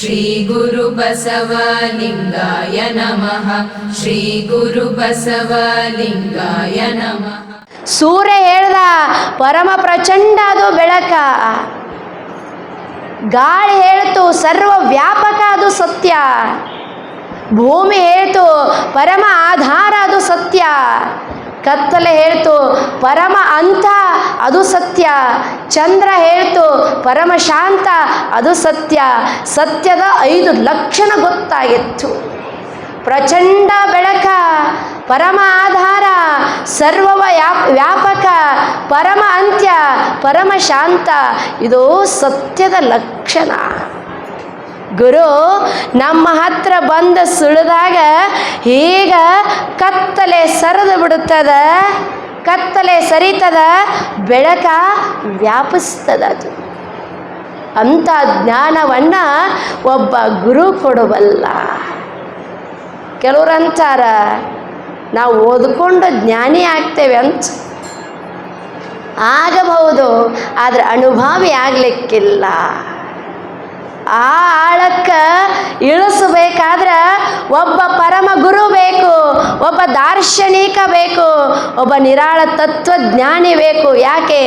ಶ್ರೀ ಗುರು ಬಸವಲಿಂಗಾಯ ನಮಃ. ಶ್ರೀ ಗುರು ಬಸವಲಿಂಗಾಯ ನಮಃ. ಸೂರ್ಯ ಹೇಳ್ದ ಪರಮ ಪ್ರಚಂಡ ಅದು ಬೆಳಕ, ಗಾಳಿ ಹೇಳ್ತು ಸರ್ವ ವ್ಯಾಪಕ ಅದು ಸತ್ಯ, ಭೂಮಿ ಹೇಳ್ತು ಪರಮ ಆಧಾರ ಅದು ಸತ್ಯ, ಕತ್ತಲೆ ಹೇಳ್ತು ಪರಮ ಅಂತ ಅದು ಸತ್ಯ, ಚಂದ್ರ ಹೇಳ್ತು ಪರಮ ಶಾಂತ ಅದು ಸತ್ಯ. ಸತ್ಯದ 5 ಲಕ್ಷಣ ಗೊತ್ತಾಗಿತ್ತು. ಪ್ರಚಂಡ ಬೆಳಕ, ಪರಮ ಆಧಾರ, ಸರ್ವವ ವ್ಯಾಪಕ, ಪರಮ ಅಂತ್ಯ, ಪರಮ ಶಾಂತ, ಇದು ಸತ್ಯದ ಲಕ್ಷಣ. ಗುರು ನಮ್ಮ ಹತ್ರ ಬಂದು ಸುಳಿದಾಗ ಈಗ ಕತ್ತಲೆ ಸರಿದು ಬಿಡುತ್ತದ, ಕತ್ತಲೆ ಸರಿತದ, ಬೆಳಕ ವ್ಯಾಪಿಸ್ತದ. ಅದು ಅಂಥ ಜ್ಞಾನವನ್ನು ಒಬ್ಬ ಗುರು ಕೊಡಬಲ್ಲ. ಕೆಲವ್ರಂತಾರ ನಾವು ಓದ್ಕೊಂಡು ಜ್ಞಾನಿ ಆಗ್ತೇವೆ ಅಂತ. ಆಗಬಹುದು, ಆದರೆ ಅನುಭವಿ ಆಗಲಿಕ್ಕಿಲ್ಲ. ಆ ಆಳಕ್ಕೆ ಇಳಿಸಬೇಕಾದ್ರೆ ಒಬ್ಬ ಪರಮ ಗುರು ಬೇಕು, ಒಬ್ಬ ದಾರ್ಶನಿಕ ಬೇಕು, ಒಬ್ಬ ನಿರಾಳ ತತ್ವಜ್ಞಾನಿ ಬೇಕು. ಯಾಕೆ?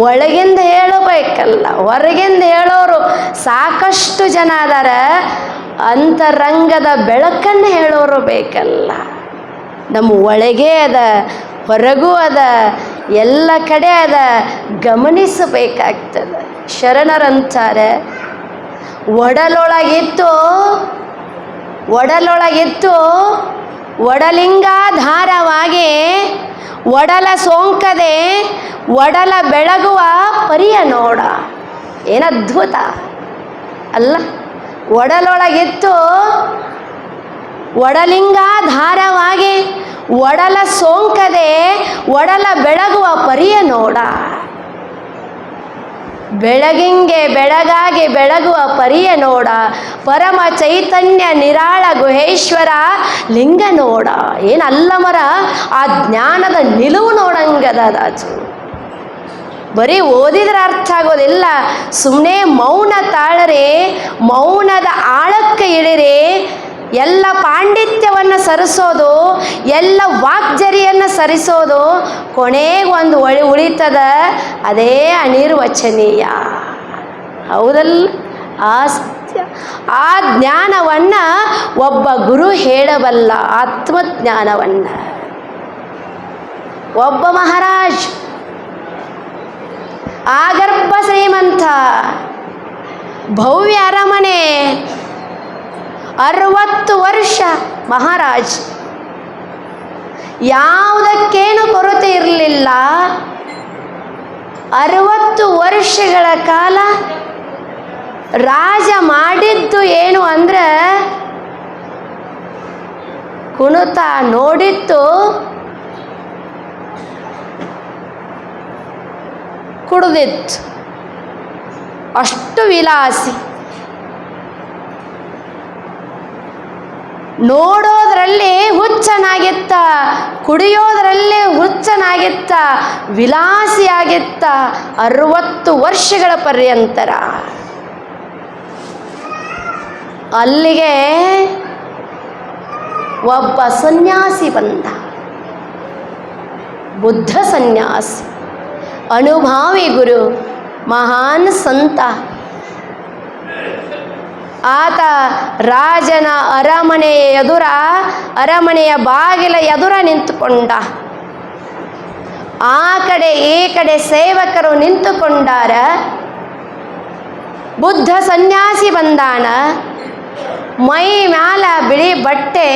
ಒಳಗಿಂದ ಹೇಳಬೇಕಲ್ಲ, ಹೊರಗಿಂದ ಹೇಳೋರು ಸಾಕಷ್ಟು ಜನ ಅದಾರ, ಅಂತರಂಗದ ಬೆಳಕನ್ನು ಹೇಳೋರು ಬೇಕಲ್ಲ. ನಮ್ಮ ಒಳಗೆ ಅದ, ಹೊರಗೂ ಅದ, ಎಲ್ಲ ಕಡೆ ಅದ, ಗಮನಿಸಬೇಕಾಗ್ತದೆ. ಶರಣರಂತಾರೆ ಒಡಲೊಳಗಿತ್ತು ಒಡಲಿಂಗಾಧಾರವಾಗಿ ಒಡಲ ಸೋಂಕದೆ ಒಡಲ ಬೆಳಗುವ ಪರಿಯ ನೋಡ. ಏನು ಅದ್ಭುತ ಅಲ್ಲ? ಒಡಲೊಳಗಿತ್ತು ಒಡಲಿಂಗಾಧಾರವಾಗಿ ಒಡಲ ಸೋಂಕದೆ ಒಡಲ ಬೆಳಗುವ ಪರಿಯ ನೋಡ. ಬೆಳಗಿಂಗೆ ಬೆಳಗಾಗಿ ಬೆಳಗುವ ಪರಿಯ ನೋಡ, ಪರಮ ಚೈತನ್ಯ ನಿರಾಳ ಗುಹೇಶ್ವರ ಲಿಂಗ ನೋಡ. ಏನಲ್ಲ ಮರ, ಆ ಜ್ಞಾನದ ನಿಲುವು ನೋಡಂಗದ. ಅದು ಬರೀ ಓದಿದ್ರೆ ಅರ್ಥ ಆಗೋದಿಲ್ಲ. ಸುಮ್ಮನೆ ಮೌನ ತಾಳರೆ, ಮೌನದ ಆಳಕ್ಕೆ ಇಳಿರಿ. ಎಲ್ಲ ಪಾಂಡಿತ್ಯವನ್ನು ಸರಿಸೋದು, ಎಲ್ಲ ವಾಗ್ಜರಿಯನ್ನು ಸರಿಸೋದು, ಕೊನೆಗೆ ಒಂದು ಉಳಿತದ, ಅದೇ ಅನಿರ್ವಚನೀಯ. ಹೌದಲ್ಲ? ಆ ಸತ್ಯ, ಆ ಜ್ಞಾನವನ್ನು ಒಬ್ಬ ಗುರು ಹೇಳಬಲ್ಲ. ಆತ್ಮಜ್ಞಾನವನ್ನು ಒಬ್ಬ ಮಹಾರಾಜ್, ಆಗರ್ಭ ಶ್ರೀಮಂತ, ಭವ್ಯ ಅರಮನೆ, 60 ವರ್ಷ ಮಹಾರಾಜ್, ಯಾವುದಕ್ಕೇನು ಕೊರತೆ ಇರಲಿಲ್ಲ. 60 ವರ್ಷಗಳ ಕಾಲ ರಾಜ ಮಾಡಿದ್ದು ಏನು ಅಂದ್ರೆ ಕುಣಿತ, ನೋಡಿತ್ತು ಕುಡಿದಿತ್ತು, ಅಷ್ಟು ವಿಲಾಸಿ. ನೋಡೋದ್ರಲ್ಲಿ ಹುಚ್ಚನಾಗಿತ್ತ, ಕುಡಿಯೋದ್ರಲ್ಲಿ ಹುಚ್ಚನಾಗಿತ್ತ, ವಿಲಾಸಿಯಾಗಿತ್ತ 60 ವರ್ಷಗಳ ಪರ್ಯಂತರ. ಅಲ್ಲಿಗೆ ಒಬ್ಬ ಸನ್ಯಾಸಿ ಬಂದ, ಬುದ್ಧ ಸನ್ಯಾಸಿ, ಅನುಭಾವಿ ಗುರು, ಮಹಾನ್ ಸಂತ. ಆತ ರಾಜನ ಅರಮನೆಯ ಬಾಗಿಲ ಎದುರ ನಿಂತುಕೊಂಡ. ಆ ಕಡೆ ಈ ಕಡೆ ಸೇವಕರು ನಿಂತುಕೊಂಡಾರ. ಬುದ್ಧ ಸನ್ಯಾಸಿ ಬಂದಾನ. ಮೈ ಮ್ಯಾಲ ಬಿಳಿ ಬಟ್ಟೆ,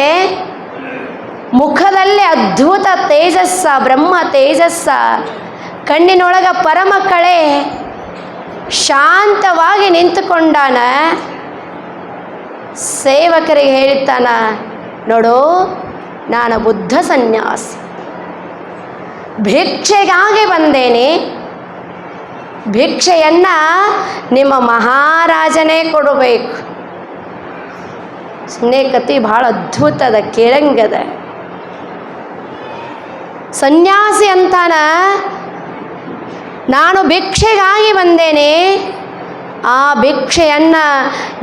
ಮುಖದಲ್ಲಿ ಅದ್ಭುತ ತೇಜಸ್ಸ, ಬ್ರಹ್ಮ ತೇಜಸ್ಸ, ಕಣ್ಣಿನೊಳಗ ಪರಮ ಕಳೆ, ಶಾಂತವಾಗಿ ನಿಂತುಕೊಂಡಾನ. ಸೇವಕರಿಗೆ ಹೇಳ್ತಾನ, ನೋಡು, ನಾನು ಬುದ್ಧ ಸನ್ಯಾಸಿ, ಭಿಕ್ಷೆಗಾಗಿ ಬಂದೇನೆ. ಭಿಕ್ಷೆಯನ್ನು ನಿಮ್ಮ ಮಹಾರಾಜನೇ ಕೊಡಬೇಕು. ಸುಮ್ಮನೆ ಕತಿ ಭಾಳ ಅದ್ಭುತದ, ಕೇಳಂಗದ. ಸನ್ಯಾಸಿ ಅಂತಾನ, ನಾನು ಭಿಕ್ಷೆಗಾಗಿ ಬಂದೇನೆ, ಆ ಭಿಕ್ಷೆಯನ್ನು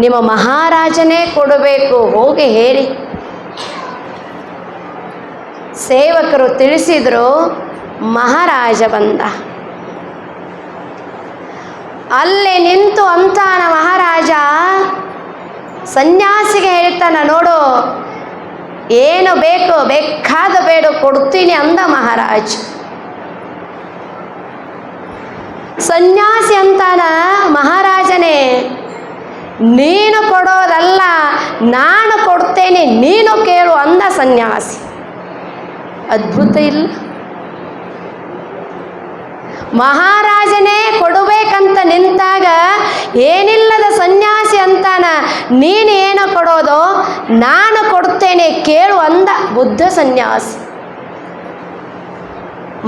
ನಿಮ್ಮ ಮಹಾರಾಜನೇ ಕೊಡಬೇಕು, ಹೋಗಿ ಹೇಳಿ. ಸೇವಕರು ತಿಳಿಸಿದರು. ಮಹಾರಾಜ ಬಂದ. ಅಲ್ಲಿ ನಿಂತು ಅಂತಾನ ಮಹಾರಾಜ ಸನ್ಯಾಸಿಗೆ ಹೇಳ್ತಾನ, ನೋಡು ಏನು ಬೇಕು ಬೇಕಾದ ಬೇಡ ಕೊಡ್ತೀನಿ ಅಂದ ಮಹಾರಾಜ. ಸನ್ಯಾಸಿ ಅಂತಾನ, ಮಹಾರಾಜನೇ ನೀನು ಕೊಡೋದಲ್ಲ ನಾನು ಕೊಡ್ತೇನೆ, ನೀನು ಕೇಳು ಅಂದ ಸನ್ಯಾಸಿ. ಅದ್ಭುತ ಇಲ್ಲ? ಮಹಾರಾಜನೇ ಕೊಡಬೇಕಂತ ನಿಂತಾಗ ಏನಿಲ್ಲದ ಸನ್ಯಾಸಿ ಅಂತಾನ, ನೀನು ಏನು ಕೊಡೋದು, ನಾನು ಕೊಡ್ತೇನೆ ಕೇಳು ಅಂದ ಬುದ್ಧ ಸನ್ಯಾಸಿ.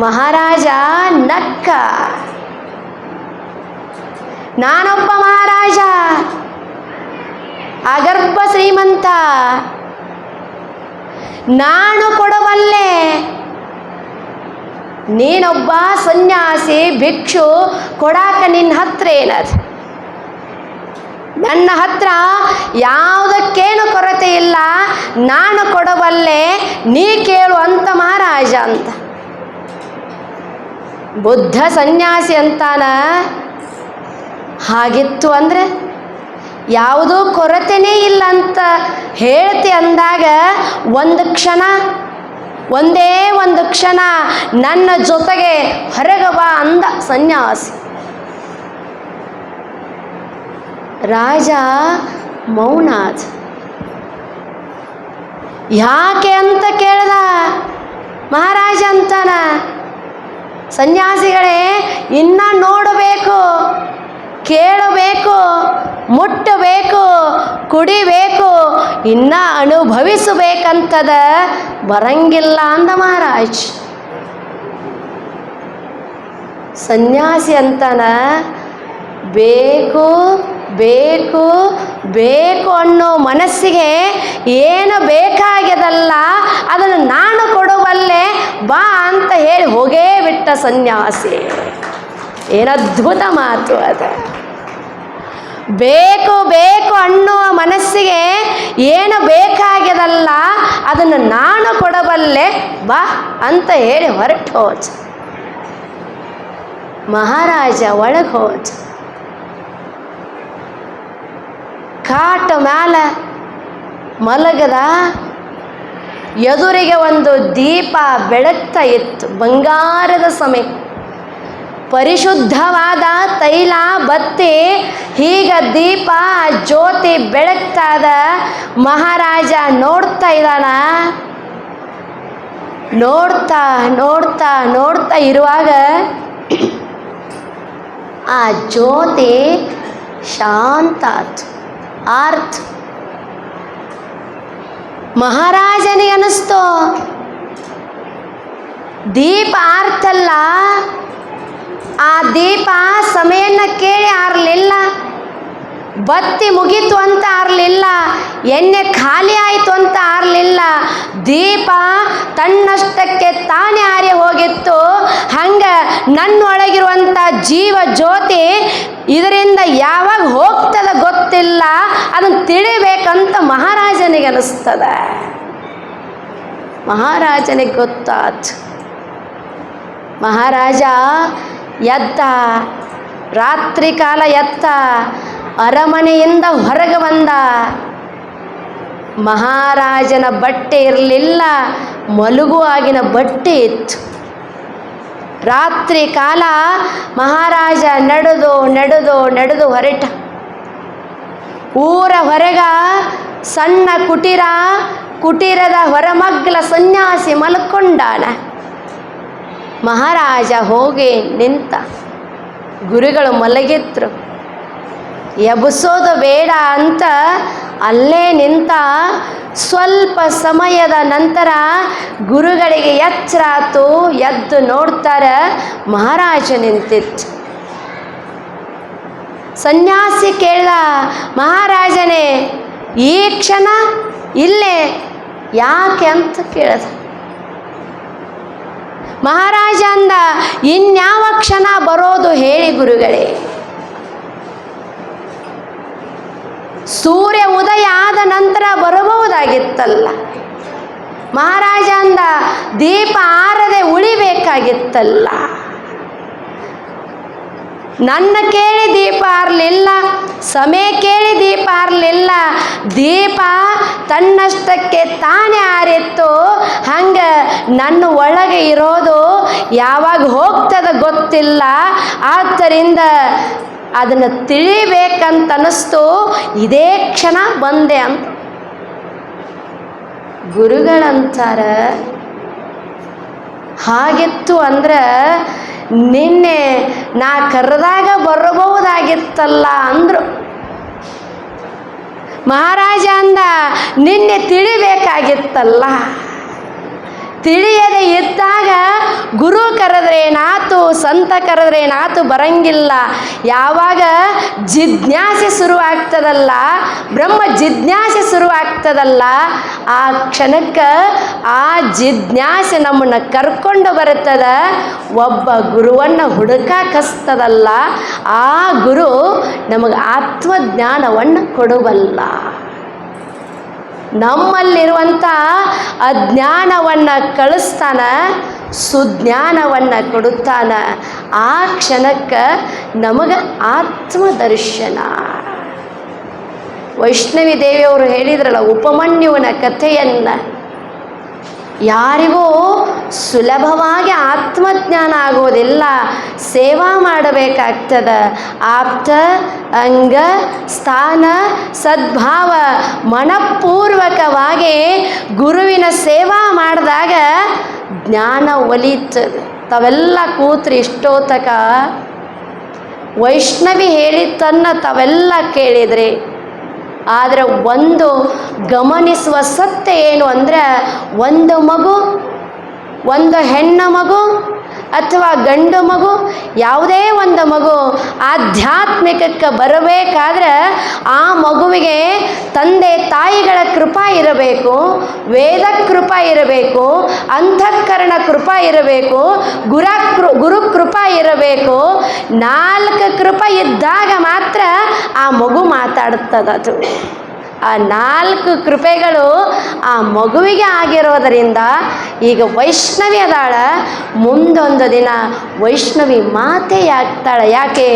ಮಹಾರಾಜ ನಕ್ಕ. ನಾನೊಬ್ಬ ಮಹಾರಾಜ, ಅಗರ್ಭ ಶ್ರೀಮಂತ, ನಾನು ಕೊಡಬಲ್ಲೆ. ನೀನೊಬ್ಬ ಸನ್ಯಾಸಿ ಭಿಕ್ಷು, ಕೊಡಾಕ ನಿನ್ನ ಹತ್ರ ಏನದು? ನನ್ನ ಹತ್ರ ಯಾವುದಕ್ಕೇನು ಕೊರತೆ ಇಲ್ಲ, ನಾನು ಕೊಡಬಲ್ಲೆ, ನೀ ಕೇಳು ಅಂತ ಮಹಾರಾಜ ಅಂತ. ಬುದ್ಧ ಸನ್ಯಾಸಿ ಅಂತಾನ, ಹಾಗಿತ್ತು ಅಂದರೆ ಯಾವುದೂ ಕೊರತೆನೇ ಇಲ್ಲ ಅಂತ ಹೇಳ್ತಿ ಅಂದಾಗ ಒಂದೇ ಒಂದು ಕ್ಷಣ ನನ್ನ ಜೊತೆಗೆ ಹೊರಗೆ ಬಾ ಅಂದ ಸನ್ಯಾಸಿ. ರಾಜ ಮೌನಾದ. ಯಾಕೆ ಅಂತ ಕೇಳ್ದ. ಮಹಾರಾಜ ಅಂತಾನ, ಸನ್ಯಾಸಿಗಳೇ ಇನ್ನ ನೋಡಬೇಕು, ಕೇಳಬೇಕು, ಮುಟ್ಟಬೇಕು, ಕುಡಿಬೇಕು, ಇನ್ನ ಅನುಭವಿಸಬೇಕಂತದ ಬರಂಗಿಲ್ಲ ಅಂದ ಮಹಾರಾಜ್. ಸನ್ಯಾಸಿ ಅಂತಾನ, ಬೇಕು ಬೇಕು ಬೇಕು ಅನ್ನೋ ಮನಸ್ಸಿಗೆ ಏನು ಬೇಕಾಗ್ಯದಲ್ಲ ಅದನ್ನು ನಾನು ಕೊಡಬಲ್ಲೆ, ಬಾ ಅಂತ ಹೇಳಿ ಹೋಗೇ ಬಿಟ್ಟ ಸನ್ಯಾಸಿ. ಏನದ್ಭುತ ಮಾತು ಅದು. ಬೇಕು ಬೇಕು ಅನ್ನುವ ಮನಸ್ಸಿಗೆ ಏನು ಬೇಕಾಗ್ಯದಲ್ಲ ಅದನ್ನು ನಾನು ಕೊಡಬಲ್ಲೆ, ಬಾ ಅಂತ ಹೇಳಿ ಹೊರಟು ಹೋದ. ಮಹಾರಾಜ ಒಳಗೆ ಹೋದ. ಕಾಟ ಮ್ಯಾಲ ಮಲಗದ. ಎದುರಿಗೆ ಒಂದು ದೀಪ ಬೆಳಗ್ತಾ ಇತ್ತು, ಬಂಗಾರದ ಸಮಯ. ಪರಿಶುದ್ಧವಾದ ತೈಲ ಬತ್ತಿ ಹೀಗ ದೀಪ ಜ್ಯೋತಿ ಬೆಳಗ್ತಾದ. ಮಹಾರಾಜ ನೋಡ್ತಾ ಇದ್ದಾನ. ನೋಡ್ತಾ ನೋಡ್ತಾ ನೋಡ್ತಾ ಇರುವಾಗ ಆ ಜ್ಯೋತಿ ಶಾಂತ ಆತು, ಆರ್ತ್. ಮಹಾರಾಜನಿಗೆ ಅನ್ನಿಸ್ತು, ದೀಪ ಆರ್ತಲ್ಲ, ಆ ದೀಪ ಸಮಯನ ಕೇಳಿ ಆರಲಿಲ್ಲ, ಬತ್ತಿ ಮುಗೀತು ಅಂತ ಆರಲಿಲ್ಲ, ಎಣ್ಣೆ ಖಾಲಿ ಆಯಿತು ಅಂತ ಆರಲಿಲ್ಲ. ದೀಪ ತನ್ನಷ್ಟಕ್ಕೆ ತಾನೇ ಆರಿ ಹೋಗಿತ್ತು. ಹಂಗೆ ನನ್ನೊಳಗಿರುವಂಥ ಜೀವ ಜ್ಯೋತಿ ಇದರಿಂದ ಯಾವಾಗ ಹೋಗ್ತದ ಗೊತ್ತಿಲ್ಲ, ಅದನ್ನು ತಿಳಿಬೇಕಂತ ಮಹಾರಾಜನಿಗೆ ಅನಿಸ್ತದ. ಮಹಾರಾಜನಿಗೆ ಗೊತ್ತಾತು. ಮಹಾರಾಜ ಎದ್ದ, ರಾತ್ರಿ ಕಾಲ ಎದ್ದ, ಅರಮನೆಯಿಂದ ಹೊರಗೆ ಬಂದ. ಮಹಾರಾಜನ ಬಟ್ಟೆ ಇರಲಿಲ್ಲ, ಮಲಗುವಾಗಿನ ಬಟ್ಟೆ ಇತ್ತು. ರಾತ್ರಿ ಕಾಲ ಮಹಾರಾಜ ನಡೆದು ನಡೆದು ನಡೆದು ಹೊರಟ. ಊರ ಹೊರಗ ಸಣ್ಣ ಕುಟೀರ, ಕುಟೀರದ ಹೊರಮಗ್ಲ ಸನ್ಯಾಸಿ ಮಲ್ಕೊಂಡಾನ. ಮಹಾರಾಜ ಹೋಗಿ ನಿಂತ. ಗುರುಗಳು ಮಲಗಿದ್ರು. ಎಬ್ಬಿಸೋದು ಬೇಡ ಅಂತ ಅಲ್ಲೇ ನಿಂತ. ಸ್ವಲ್ಪ ಸಮಯದ ನಂತರ ಗುರುಗಳಿಗೆ ಎಚ್ಚರ ಆತು. ಎದ್ದು ನೋಡ್ತಾರೆ, ಮಹಾರಾಜ ನಿಂತಿತ್ತು. ಸನ್ಯಾಸಿ ಕೇಳ್ದ, ಮಹಾರಾಜನೇ ಈ ಕ್ಷಣ ಇಲ್ಲೇ ಯಾಕೆ ಅಂತ ಕೇಳ್ದ. ಮಹಾರಾಜ ಅಂದ, ಇನ್ಯಾವ ಕ್ಷಣ ಬರೋದು ಹೇಳಿ ಗುರುಗಳೇ. ಸೂರ್ಯ ಉದಯ ಆದ ನಂತರ ಬರಬಹುದಾಗಿತ್ತಲ್ಲ. ಮಹಾರಾಜ ಅಂದ ದೀಪ ಆರದೆ ಉಳಿಬೇಕಾಗಿತ್ತಲ್ಲ. ನನ್ನ ಕೇಳಿ ದೀಪ ಆರಲಿಲ್ಲ, ಸಮಯ ಕೇಳಿ ದೀಪ ಆರಲಿಲ್ಲ. ದೀಪ ತನ್ನಷ್ಟಕ್ಕೆ ತಾನೇ ಆರಿತ್ತು. ಹಂಗೆ ನನ್ನ ಒಳಗೆ ಇರೋದು ಯಾವಾಗ ಹೋಗ್ತದ ಗೊತ್ತಿಲ್ಲ. ಆದ್ದರಿಂದ ಅದನ್ನು ತಿಳಿಬೇಕಂತ ಅನ್ನಿಸ್ತು. ಇದೇ ಕ್ಷಣ ಬಂದೆ ಅಂತ ಗುರುಗಳಂತಾರ. ಹಾಗಿತ್ತು ಅಂದ್ರೆ ನಿನ್ನೆ ನಾ ಕರೆದಾಗ ಬರಬಹುದಾಗಿತ್ತಲ್ಲ ಅಂದರು. ಮಹಾರಾಜ ಅಂದ ನಿನ್ನೆ ತಿಳಿಬೇಕಾಗಿತ್ತಲ್ಲ. ತಿಳಿಯದೆ ಇದ್ದಾಗ ಗುರು ಕರೆದ್ರೇನಾತು, ಸಂತ ಕರೆದ್ರೇನಾತು ಬರಂಗಿಲ್ಲ. ಯಾವಾಗ ಜಿಜ್ಞಾಸೆ ಶುರುವಾಗ್ತದಲ್ಲ, ಬ್ರಹ್ಮ ಜಿಜ್ಞಾಸೆ ಶುರುವಾಗ್ತದಲ್ಲ, ಆ ಕ್ಷಣಕ್ಕೆ ಆ ಜಿಜ್ಞಾಸೆ ನಮ್ಮನ್ನು ಕರ್ಕೊಂಡು ಬರುತ್ತದ. ಒಬ್ಬ ಗುರುವನ್ನು ಹುಡುಕಾಕಸ್ತದಲ್ಲ, ಆ ಗುರು ನಮಗೆ ಆತ್ಮಜ್ಞಾನವನ್ನು ಕೊಡಬಲ್ಲ. ನಮ್ಮಲ್ಲಿರುವಂಥ ಅಜ್ಞಾನವನ್ನು ಕಳಿಸ್ತಾನ, ಸುಜ್ಞಾನವನ್ನು ಕೊಡುತ್ತಾನ. ಆ ಕ್ಷಣಕ್ಕೆ ನಮಗೆ ಆತ್ಮದರ್ಶನ. ವೈಷ್ಣವಿ ದೇವಿಯವರು ಹೇಳಿದ್ರಲ್ಲ ಉಪಮನ್ಯುವಿನ ಕಥೆಯನ್ನು, ಯಾರಿಗೂ ಸುಲಭವಾಗಿ ಆತ್ಮಜ್ಞಾನ ಆಗೋದಿಲ್ಲ, ಸೇವಾ ಮಾಡಬೇಕಾಗ್ತದ. ಆಪ್ತ ಅಂಗ ಸ್ಥಾನ ಸದ್ಭಾವ ಮನಪೂರ್ವಕವಾಗಿ ಗುರುವಿನ ಸೇವಾ ಮಾಡಿದಾಗ ಜ್ಞಾನ ಒಲಿತದೆ. ತಾವೆಲ್ಲ ಕೂತ್ರಿ ಇಷ್ಟೋತಕ ವೈಷ್ಣವಿ ಹೇಳಿದ್ದನ್ನು ತಾವೆಲ್ಲ ಕೇಳಿದ್ರಿ. ಆದರೆ ಒಂದು ಗಮನಿಸುವ ಸತ್ಯ ಏನು ಅಂದರೆ, ಒಂದು ಮಗು, ಒಂದು ಹೆಣ್ಣು ಮಗು ಅಥವಾ ಗಂಡು ಮಗು, ಯಾವುದೇ ಒಂದು ಮಗು ಆಧ್ಯಾತ್ಮಿಕಕ್ಕೆ ಬರಬೇಕಾದ್ರೆ ಆ ಮಗುವಿಗೆ ತಂದೆ ತಾಯಿಗಳ ಕೃಪಾ ಇರಬೇಕು, ವೇದ ಕೃಪಾ ಇರಬೇಕು, ಅಂತಃಕರಣ ಕೃಪಾ ಇರಬೇಕು, ಗುರು ಕೃಪಾ ಇರಬೇಕು. 4 ಕೃಪಾ ಇದ್ದಾಗ ಮಾತ್ರ ಆ ಮಗು ಮಾತಾಡುತ್ತದದು. ಆ 4 ಕೃಪೆಗಳು ಆ ಮಗುವಿಗೆ ಆಗಿರೋದರಿಂದ ಈಗ ವೈಷ್ಣವಿ ಅದಾಳ, ಮುಂದೊಂದು ದಿನ ವೈಷ್ಣವಿ ಮಾತೆ ಆಗ್ತಾಳೆ. ಯಾಕೆ?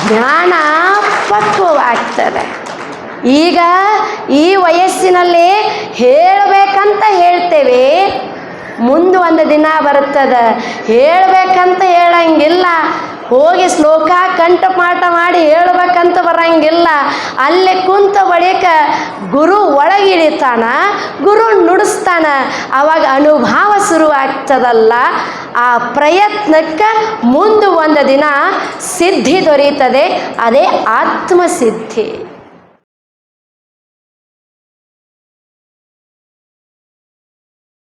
ಜ್ಞಾನ ಪಕ್ವವಾಗ್ತದೆ. ಈಗ ಈ ವಯಸ್ಸಿನಲ್ಲಿ ಹೇಳಬೇಕಂತ ಹೇಳ್ತೇವೆ, ಮುಂದೆ ಒಂದು ದಿನ ಬರುತ್ತದೆ ಹೇಳಬೇಕಂತ ಹೇಳಂಗಿಲ್ಲ. ಹೋಗಿ ಶ್ಲೋಕ ಕಂಠಪಾಠ ಮಾಡಿ ಹೇಳಬೇಕಂತ ಬರಂಗಿಲ್ಲ. ಅಲ್ಲೇ ಕುಂತ ಬಳಿಕ ಗುರು ಒಳಗಿಳಿತಾನ, ಗುರು ನುಡಿಸ್ತಾನ. ಆವಾಗ ಅನುಭವ ಶುರುವಾಗ್ತದಲ್ಲ, ಆ ಪ್ರಯತ್ನಕ್ಕೆ ಮುಂದೆ ಒಂದು ದಿನ ಸಿದ್ಧಿ ದೊರೀತದೆ. ಅದೇ ಆತ್ಮಸಿದ್ಧಿ.